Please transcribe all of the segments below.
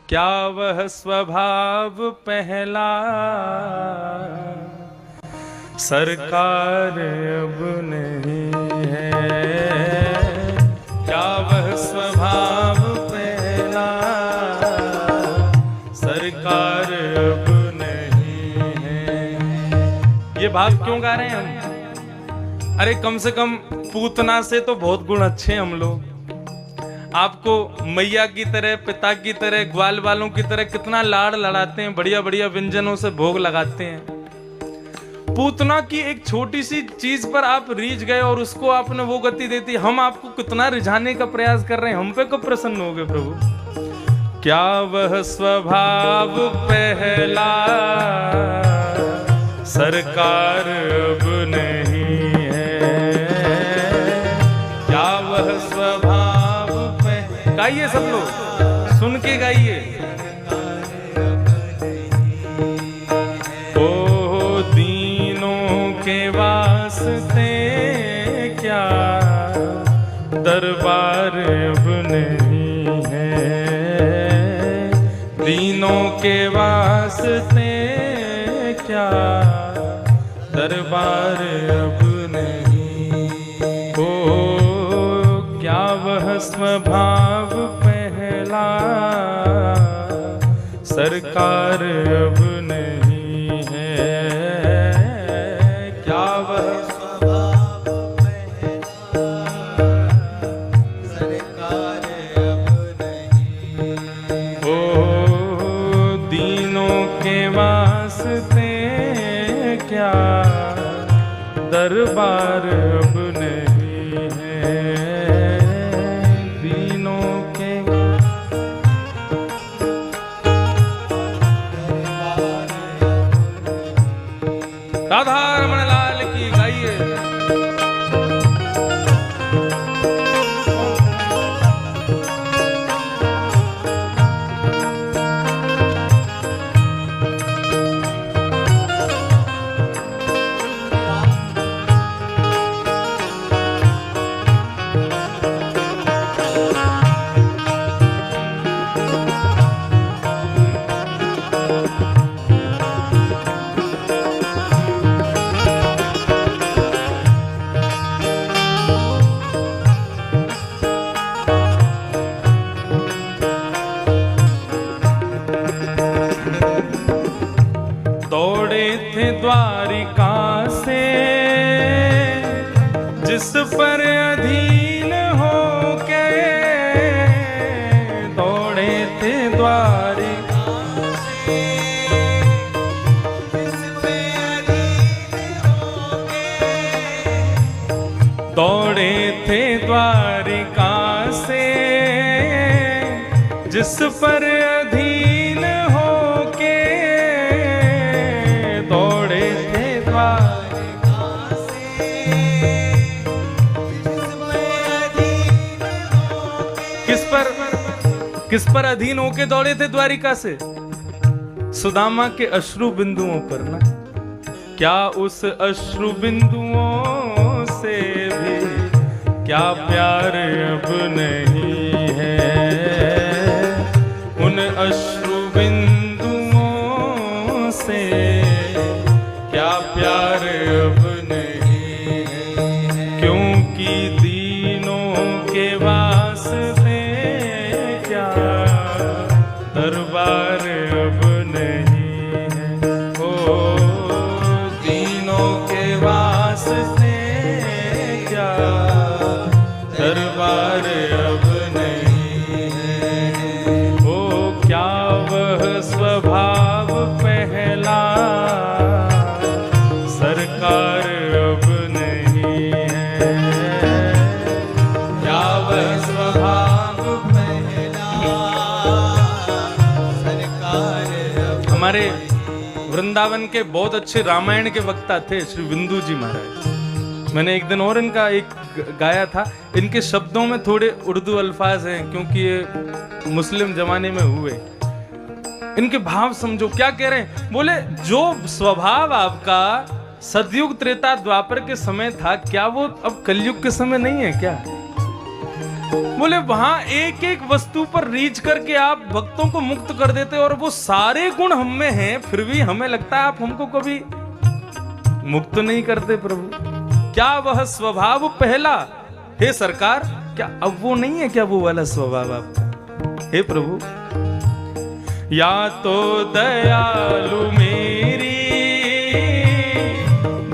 क्या वह स्वभाव पहला सरकार अब नहीं है। क्या वह स्वभाव पहला सरकार अब नहीं है। ये भाव क्यों गा रहे हैं हम? अरे कम से कम पूतना से तो बहुत गुण अच्छे हैं हम लोग। आपको मैया की तरह, पिता की तरह, ग्वाल वालों की तरह कितना लाड़ लड़ाते हैं, बढ़िया बढ़िया व्यंजनों से भोग लगाते हैं। पूतना की एक छोटी सी चीज पर आप रीझ गए और उसको आपने वो गति देती। हम आपको कितना रिझाने का प्रयास कर रहे हैं, हम पे कब प्रसन्न हो गए प्रभु। क्या वह स्वभाव पहला सरकार अब नहीं है। क्या वह स्वभाव, गाइए सब लोग, सुन के गाइए। ओ दीनों के वास्ते क्या दरबार अब नहीं है। दीनों के वास्ते क्या दरबार अब नहीं। ओ क्या वह स्वभाव पहला सरकार अब नहीं है। क्या वह स्वभाव पहला सरकार अब नहीं। ओ दीनों के वास्ते क्या दरबार अब नहीं है। राधा रमण लाल की गाइए। दौड़े थे द्वारिका से जिस पर अधीन हो के। दौड़े थे द्वारिका से जिस पर अधीन हो के। दौड़े थे द्वारिका से जिस पर अधीन हो के। दौड़े थे द्वारिका से किस पर अधीन होके दौड़े थे द्वारिका से? सुदामा के अश्रु बिंदुओं पर ना। क्या उस अश्रु बिंदुओं से भी क्या प्यार अब नहीं है। उन अश्रु बिंदुओं से क्या प्यार अब नहीं है। क्योंकि दीनों के वास्ते क्या दरबार अब नहीं है। ओ दीनों के वास्ते क्या दरबार अब नहीं है। ओ क्या वह स्वभाव पहला सरकार अब नहीं है। क्या वह स्वभाव पहला सरकार अब। हमारे वृंदावन के बहुत अच्छे रामायण के वक्ता थे श्री बिंदु जी महाराज। मैंने एक दिन और इनका एक गाया था। इनके शब्दों में थोड़े उर्दू अल्फाज हैं क्योंकि ये मुस्लिम जमाने में हुए। इनके भाव समझो क्या कह रहे हैं। बोले जो स्वभाव आपका सतयुग त्रेता द्वापर के समय था, क्या वो अब कलयुग के समय नहीं है क्या? बोले वहां एक एक वस्तु पर रीच करके आप भक्तों को मुक्त कर देते और वो सारे गुण हम में हैं, फिर भी हमें लगता है आप हमको कभी मुक्त नहीं करते प्रभु। क्या वह स्वभाव पहला, हे सरकार, क्या अब वो नहीं है क्या वो वाला स्वभाव आपका? हे प्रभु, या तो दयालु मेरी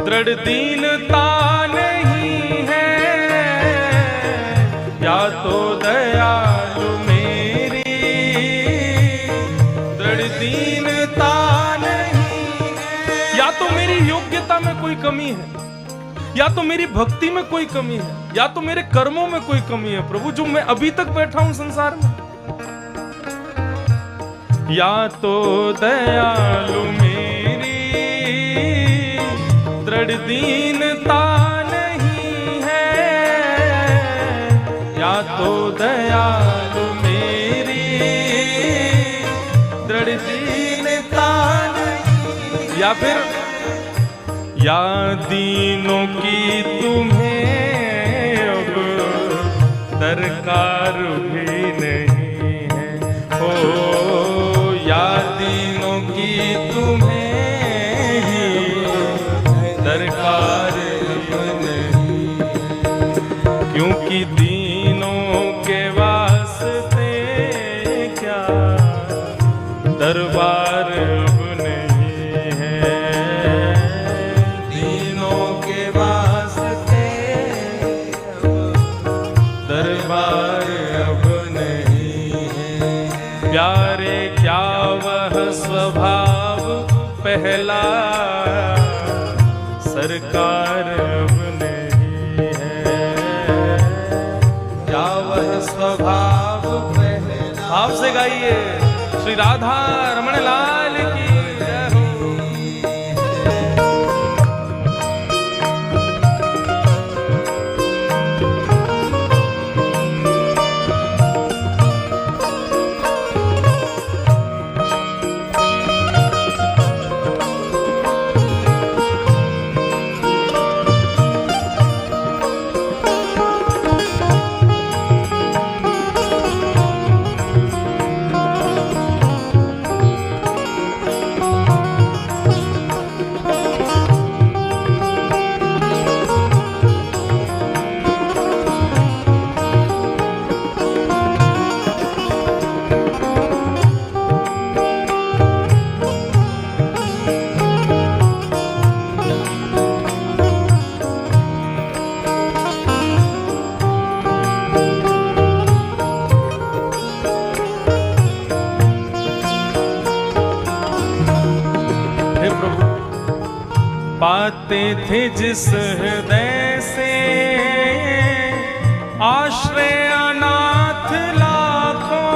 दृढ़ दीनता नहीं है, या तो दयालु मेरी दृढ़ दीनता नहीं है, या तो मेरी योग्यता में कोई कमी है, या तो मेरी भक्ति में कोई कमी है, या तो मेरे कर्मों में कोई कमी है प्रभु, जो मैं अभी तक बैठा हूं संसार में। या तो दयालु मेरी दृढ़ दीनता नहीं है, या तो दयालु मेरी दृढ़ दीनता नहीं, या फिर या दीनों की तुम्हें अब दरकार भी नहीं है, हो या दीनों की तुम्हें ही दरकार भी नहीं, क्योंकि दीनों के वास्ते क्या दरबार अब नहीं है, दीनों के वास्ते दरबार अब नहीं है। प्यारे क्या वह स्वभाव पहला, सरकार अब नहीं है, क्या वह स्वभाव पहला। आपसे गाइए श्री राधा रमण लाल की जय हो। पाते थे जिस हृदय से आश्रय अनाथ लाखों,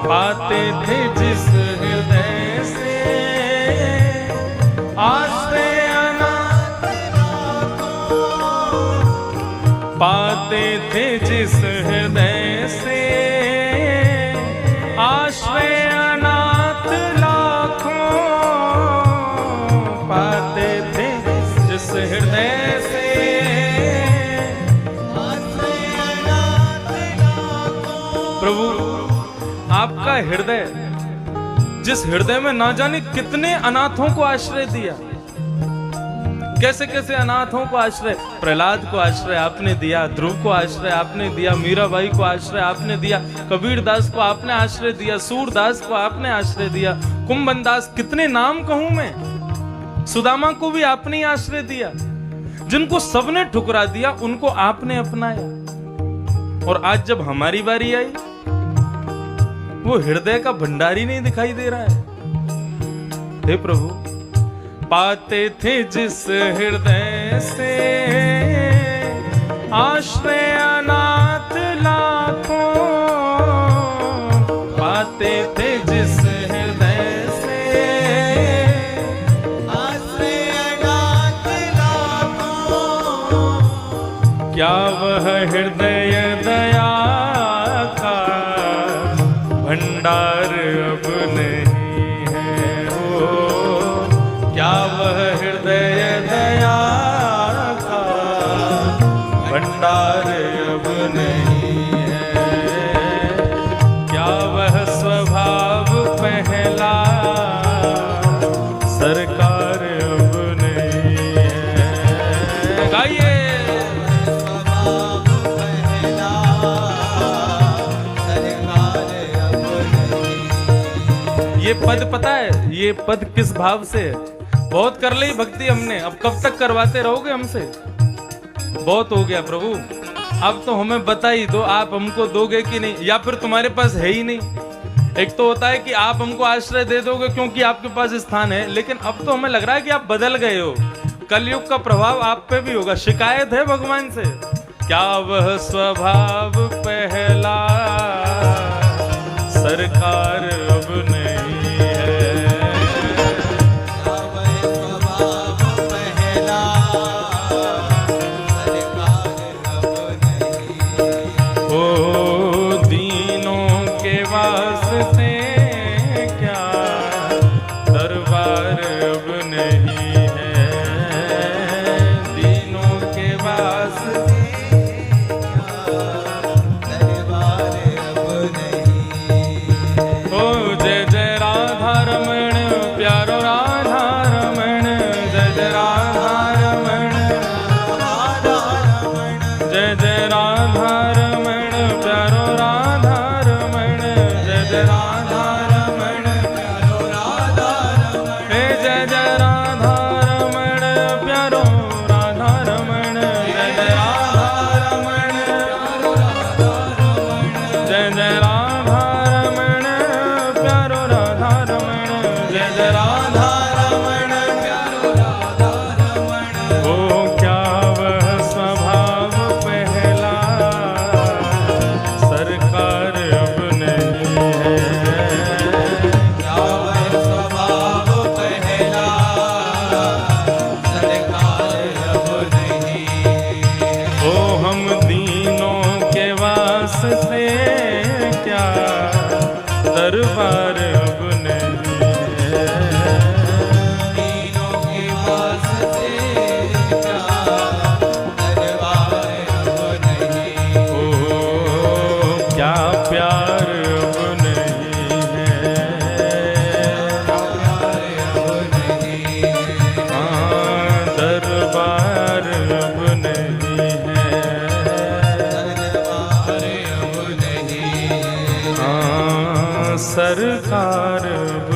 पाते थे जिस हृदय से आश्रय अनाथ लाखों, पाते थे जिस हृदय से आश्रय अनाथ लाखों, पाते थे जिस हृदय से आश्रय अनाथ लाखों। प्रभु आपका हृदय, जिस हृदय में ना जाने कितने अनाथों को आश्रय दिया, कैसे कैसे अनाथों को आश्रय, प्रहलाद को आश्रय आपने दिया, ध्रुव को आश्रय आपने दिया, मीराबाई को आश्रय आपने दिया, कबीर दास को आपने आश्रय दिया, सूरदास को आपने आश्रय दिया, कुंभन दास, कितने नाम कहूं मैं, सुदामा को भी आपने ही आश्रय दिया। जिनको सबने ठुकरा दिया उनको आपने अपनाया, और आज जब हमारी बारी आई वो हृदय का भंडारी नहीं दिखाई दे रहा है। हे प्रभु, पाते थे जिस हृदय से आश्रय अनाथ लाखों, पाते थे जिस हृदय से आश्रय अनाथ लाखों, क्या वह हृदय दया का भंडार अब नहीं है, हो क्या वह हृदय दया का भंडार अब ये पद पता है, ये पद किस भाव से है? बहुत कर ली भक्ति हमने, अब कब तक करवाते रहोगे हमसे? बहुत हो गया प्रभु, अब तो हमें बता ही दो, आप हमको दोगे कि नहीं, या फिर तुम्हारे पास है ही नहीं। एक तो होता है कि आप हमको आश्रय दे दोगे क्योंकि आपके पास स्थान है, लेकिन अब तो हमें लग रहा है कि आप बदल गए हो, कलयुग का प्रभाव आप पे भी होगा। शिकायत है भगवान से, क्या वह स्वभाव पहला सरकार अब नहीं है? क्या वह स्वभाव पहला सरकार अब नहीं? ओ दीनों के वास्ते क्या दरबार अब नहीं है? दीनों के वास्ते दरबार अब नहीं। ओ जय जय राधा रमण प्यारो राधा रमण, जय जय राधा रमण, राधा रमण, जय जय राधा रमण प्यारो राधा रमण, जय जय राधा रमण, प्यारो राधा रमण, हे जय जय राधा रमण प्यारो राधा रमण, जय जय राधा रमण, जय जय राधा रमण प्यारो राधा रमण, जय जय राधा रमण, प्यारो राधा रमण। ओ क्या वह स्वभाव पहला सरकार अब नहीं है? क्या वह स्वभाव पहला सरकार अब नहीं? ओ हम दीनों के वास्ते क्या दरबार अब नहीं है? दीनों के वास्ते क्या दरबार अब नहीं? ओ क्या प्यार अब नहीं है? प्यार अब नहीं। हाँ दरबार अब नहीं है। दरबार अब नहीं। हाँ सरकार अब